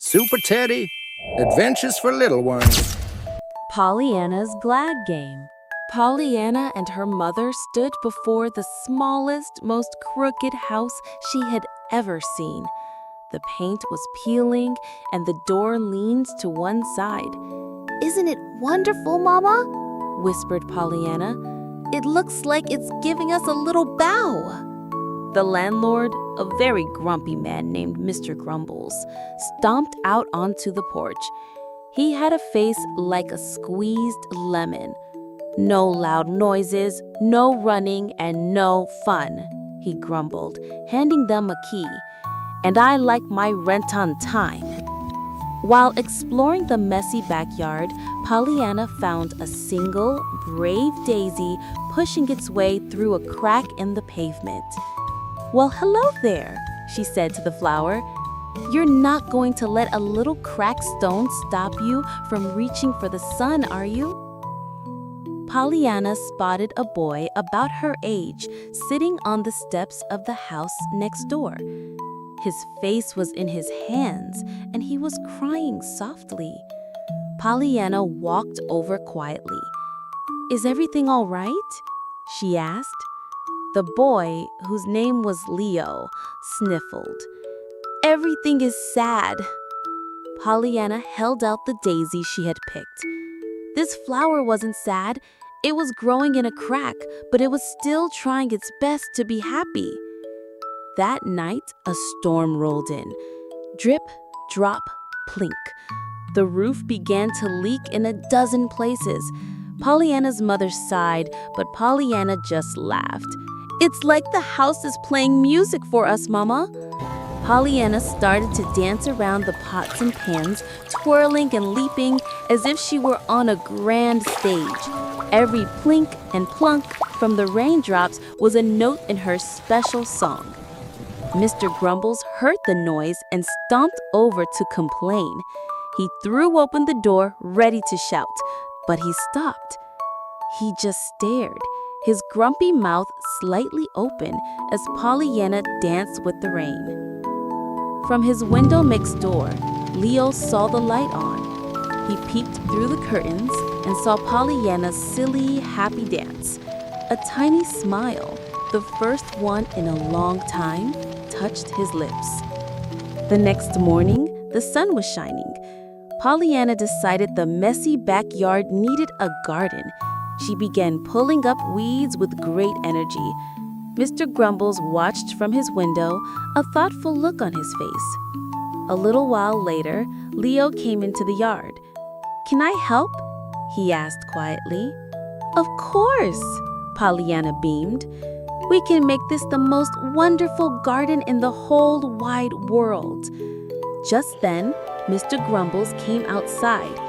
Super Teddy, Adventures for Little Ones. Pollyanna's Glad Game. Pollyanna and her mother stood before the smallest, most crooked house she had ever seen. The paint was peeling and the door leaned to one side. "Isn't it wonderful, Mama?" whispered Pollyanna. "It looks like it's giving us a little bow." The landlord, a very grumpy man named Mr. Grumbles, stomped out onto the porch. He had a face like a squeezed lemon. "No loud noises, no running, and no fun," he grumbled, handing them a key. "And I like my rent on time." While exploring the messy backyard, Pollyanna found a single, brave daisy pushing its way through a crack in the pavement. "Well, hello there," she said to the flower. "You're not going to let a little cracked stone stop you from reaching for the sun, are you?" Pollyanna spotted a boy about her age sitting on the steps of the house next door. His face was in his hands, and he was crying softly. Pollyanna walked over quietly. "Is everything all right?" she asked. The boy, whose name was Leo, sniffled. "Everything is sad." Pollyanna held out the daisy she had picked. This flower wasn't sad. It was growing in a crack, but it was still trying its best to be happy. That night, a storm rolled in. Drip, drop, plink. The roof began to leak in a dozen places. Pollyanna's mother sighed, but Pollyanna just laughed. "It's like the house is playing music for us, Mama." Pollyanna started to dance around the pots and pans, twirling and leaping as if she were on a grand stage. Every plink and plunk from the raindrops was a note in her special song. Mr. Grumbles heard the noise and stomped over to complain. He threw open the door, ready to shout, but he stopped. He just stared, his grumpy mouth slightly open as Pollyanna danced with the rain. From his window next door, Leo saw the light on. He peeked through the curtains and saw Pollyanna's silly, happy dance. A tiny smile, the first one in a long time, touched his lips. The next morning, the sun was shining. Pollyanna decided the messy backyard needed a garden. She began pulling up weeds with great energy. Mr. Grumbles watched from his window, a thoughtful look on his face. A little while later, Leo came into the yard. "Can I help?" he asked quietly. "Of course," Pollyanna beamed. "We can make this the most wonderful garden in the whole wide world." Just then, Mr. Grumbles came outside.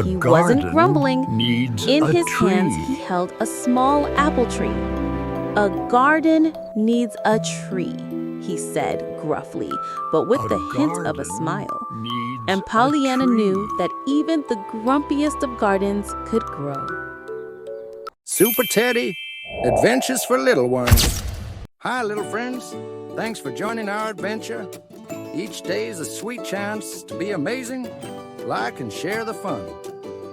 He wasn't grumbling. In his hands, he held a small apple tree. "A garden needs a tree," he said gruffly, but with the hint of a smile. And Pollyanna knew that even the grumpiest of gardens could grow. Super Teddy, Adventures for Little Ones. Hi, little friends. Thanks for joining our adventure. Each day is a sweet chance to be amazing. Like and share the fun.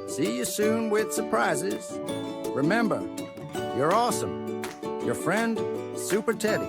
See you soon with surprises. Remember, you're awesome. Your friend, Super Teddy.